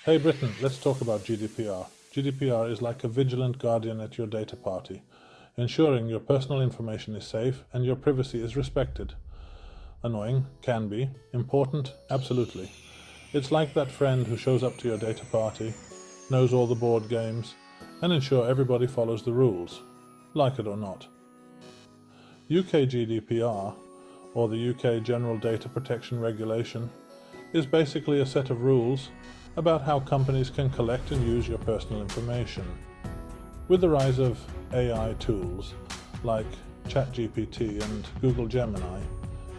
Hey Britain, let's talk about GDPR. GDPR is like a vigilant guardian at your data party, ensuring your personal information is safe and your privacy is respected. Annoying, can be. Important, absolutely. It's like that friend who shows up to your data party, knows all the board games, and ensure everybody follows the rules, like it or not. UK GDPR, or the UK General Data Protection Regulation, is basically a set of rules about how companies can collect and use your personal information. With the rise of AI tools like ChatGPT and Google Gemini,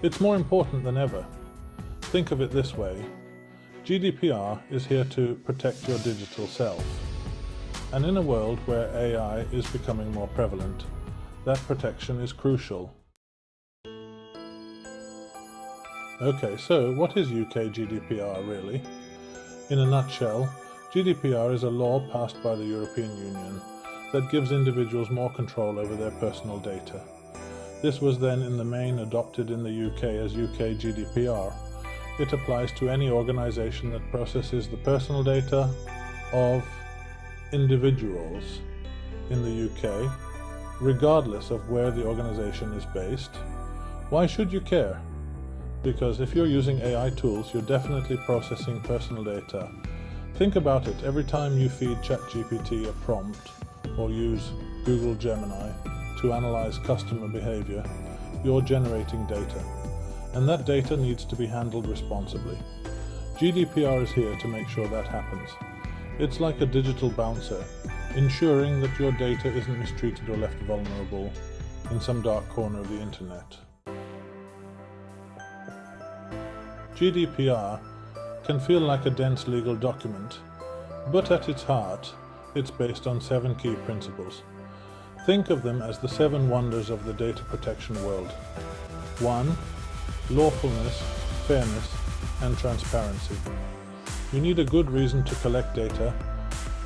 it's more important than ever. Think of it this way: GDPR is here to protect your digital self. And in a world where AI is becoming more prevalent, that protection is crucial. Okay, so what is UK GDPR really? In a nutshell, GDPR is a law passed by the European Union that gives individuals more control over their personal data. This was then in the main adopted in the UK as UK GDPR. It applies to any organisation that processes the personal data of individuals in the UK, regardless of where the organisation is based. Why should you care? Because if you're using AI tools, you're definitely processing personal data. Think about it: every time you feed ChatGPT a prompt or use Google Gemini to analyze customer behavior, you're generating data. And that data needs to be handled responsibly. GDPR is here to make sure that happens. It's like a digital bouncer, ensuring that your data isn't mistreated or left vulnerable in some dark corner of the internet. GDPR can feel like a dense legal document, but at its heart, it's based on 7 key principles. Think of them as the 7 wonders of the data protection world. 1. Lawfulness, fairness, and transparency. You need a good reason to collect data.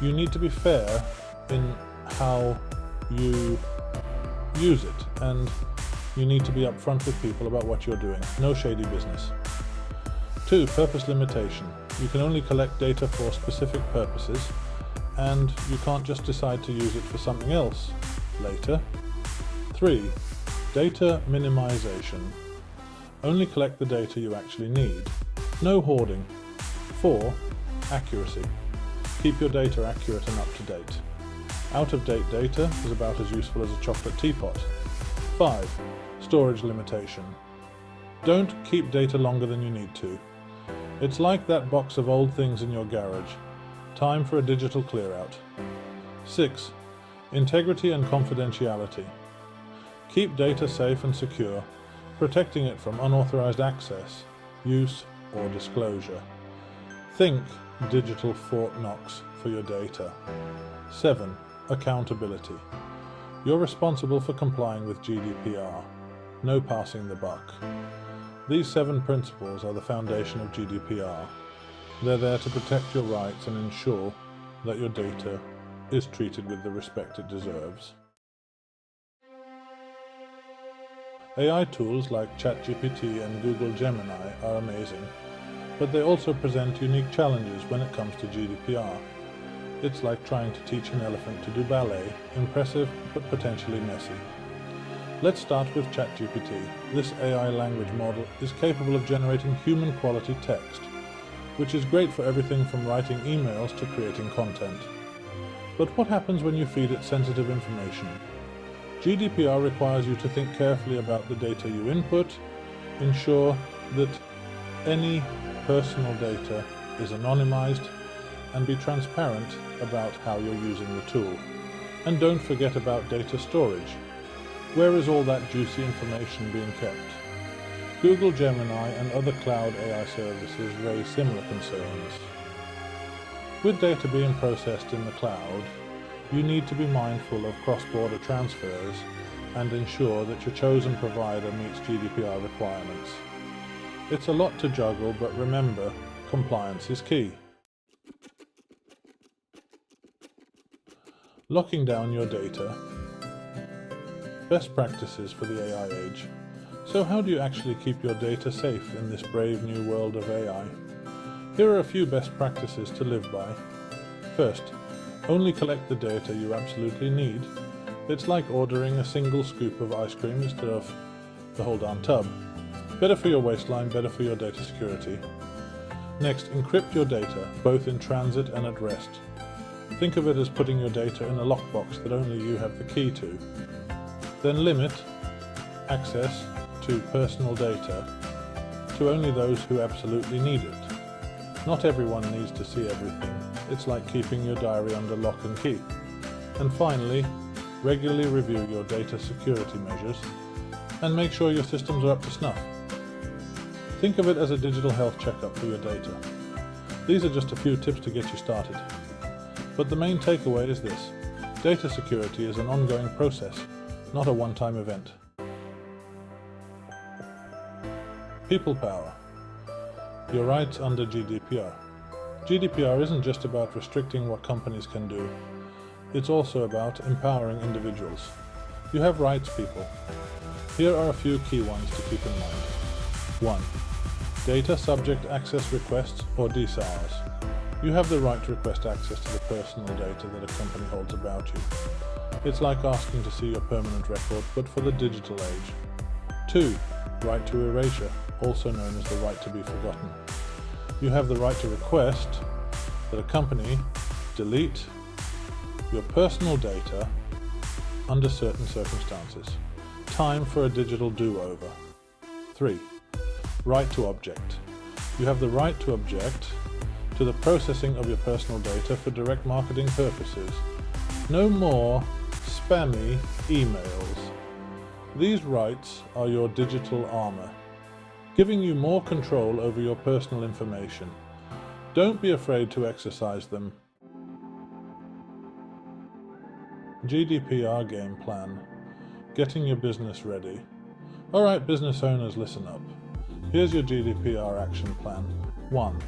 You need to be fair in how you use it, and you need to be upfront with people about what you're doing. No shady business. 2. Purpose limitation. You can only collect data for specific purposes, and you can't just decide to use it for something else later. 3. Data minimization. Only collect the data you actually need. No hoarding. 4. Accuracy. Keep your data accurate and up to date. Out-of-date data is about as useful as a chocolate teapot. 5. Storage limitation. Don't keep data longer than you need to. It's like that box of old things in your garage. Time for a digital clear-out. 6. Integrity and confidentiality. Keep data safe and secure, protecting it from unauthorized access, use, or disclosure. Think digital Fort Knox for your data. 7. Accountability. You're responsible for complying with GDPR. No passing the buck. These 7 principles are the foundation of GDPR. They're there to protect your rights and ensure that your data is treated with the respect it deserves. AI tools like ChatGPT and Google Gemini are amazing, but they also present unique challenges when it comes to GDPR. It's like trying to teach an elephant to do ballet, impressive but potentially messy. Let's start with ChatGPT. This AI language model is capable of generating human-quality text, which is great for everything from writing emails to creating content. But what happens when you feed it sensitive information? GDPR requires you to think carefully about the data you input, ensure that any personal data is anonymized, and be transparent about how you're using the tool. And don't forget about data storage. Where is all that juicy information being kept? Google Gemini and other cloud AI services raise similar concerns. With data being processed in the cloud, you need to be mindful of cross-border transfers and ensure that your chosen provider meets GDPR requirements. It's a lot to juggle, but remember, compliance is key. Locking down your data. Best practices for the AI age. So how do you actually keep your data safe in this brave new world of AI? Here are a few best practices to live by. First, only collect the data you absolutely need. It's like ordering a single scoop of ice cream instead of the whole darn tub. Better for your waistline, better for your data security. Next, encrypt your data, both in transit and at rest. Think of it as putting your data in a lockbox that only you have the key to. Then limit access to personal data to only those who absolutely need it. Not everyone needs to see everything. It's like keeping your diary under lock and key. And finally, regularly review your data security measures and make sure your systems are up to snuff. Think of it as a digital health checkup for your data. These are just a few tips to get you started. But the main takeaway is this: data security is an ongoing process, not a one-time event. People power. Your rights under GDPR. GDPR isn't just about restricting what companies can do. It's also about empowering individuals. You have rights, people. Here are a few key ones to keep in mind. 1. Data subject access requests or DSARs. You have the right to request access to the personal data that a company holds about you. It's like asking to see your permanent record, but for the digital age. 2. Right to erasure, also known as the right to be forgotten. You have the right to request that a company delete your personal data under certain circumstances. Time for a digital do-over. 3. Right to object. You have the right to object to the processing of your personal data for direct marketing purposes. No more spammy emails. These rights are your digital armor, giving you more control over your personal information. Don't be afraid to exercise them. GDPR game plan. Getting your business ready. Alright, business owners, listen up. Here's your GDPR action plan. 1.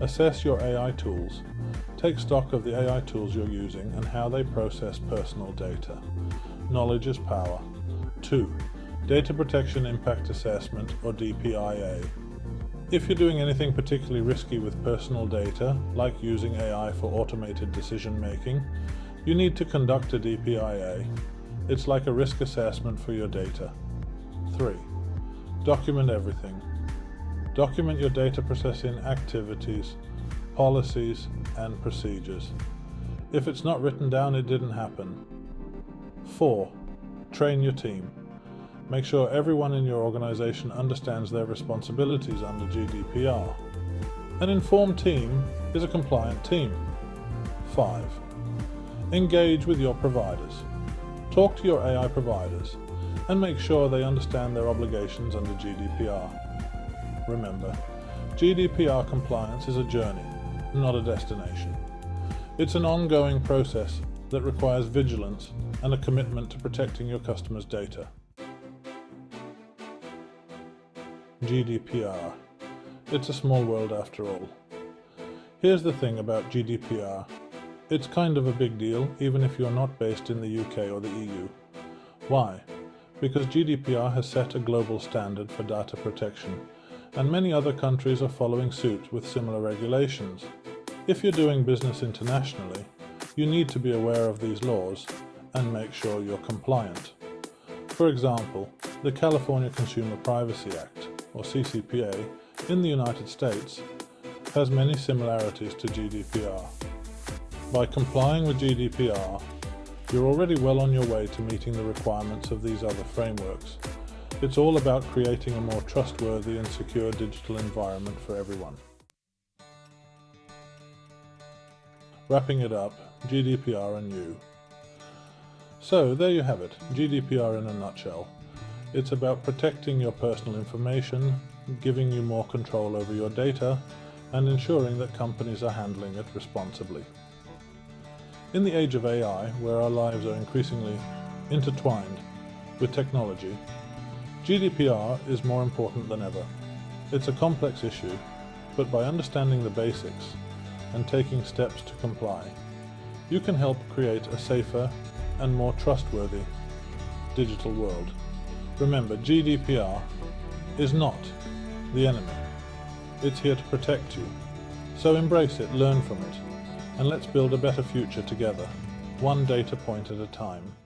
Assess your AI tools. Take stock of the AI tools you're using and how they process personal data. Knowledge is power. 2. Data Protection Impact Assessment, or DPIA. If you're doing anything particularly risky with personal data, like using AI for automated decision making, you need to conduct a DPIA. It's like a risk assessment for your data. 3. Document everything. Document your data processing activities, policies, and procedures. If it's not written down, it didn't happen. 4. Train your team. Make sure everyone in your organization understands their responsibilities under GDPR. An informed team is a compliant team. 5. Engage with your providers. Talk to your AI providers and make sure they understand their obligations under GDPR. Remember, GDPR compliance is a journey, not a destination. It's an ongoing process that requires vigilance and a commitment to protecting your customers' data. GDPR. It's a small world after all. Here's the thing about GDPR. It's kind of a big deal, even if you're not based in the UK or the EU. Why? Because GDPR has set a global standard for data protection, and many other countries are following suit with similar regulations. If you're doing business internationally, you need to be aware of these laws and make sure you're compliant. For example, the California Consumer Privacy Act, or CCPA, in the United States has many similarities to GDPR. By complying with GDPR, you're already well on your way to meeting the requirements of these other frameworks. It's all about creating a more trustworthy and secure digital environment for everyone. Wrapping it up, GDPR and you. So there you have it, GDPR in a nutshell. It's about protecting your personal information, giving you more control over your data, and ensuring that companies are handling it responsibly. In the age of AI, where our lives are increasingly intertwined with technology, GDPR is more important than ever. It's a complex issue, but by understanding the basics and taking steps to comply, you can help create a safer and more trustworthy digital world. Remember, GDPR is not the enemy. It's here to protect you. So embrace it, learn from it, and let's build a better future together, one data point at a time.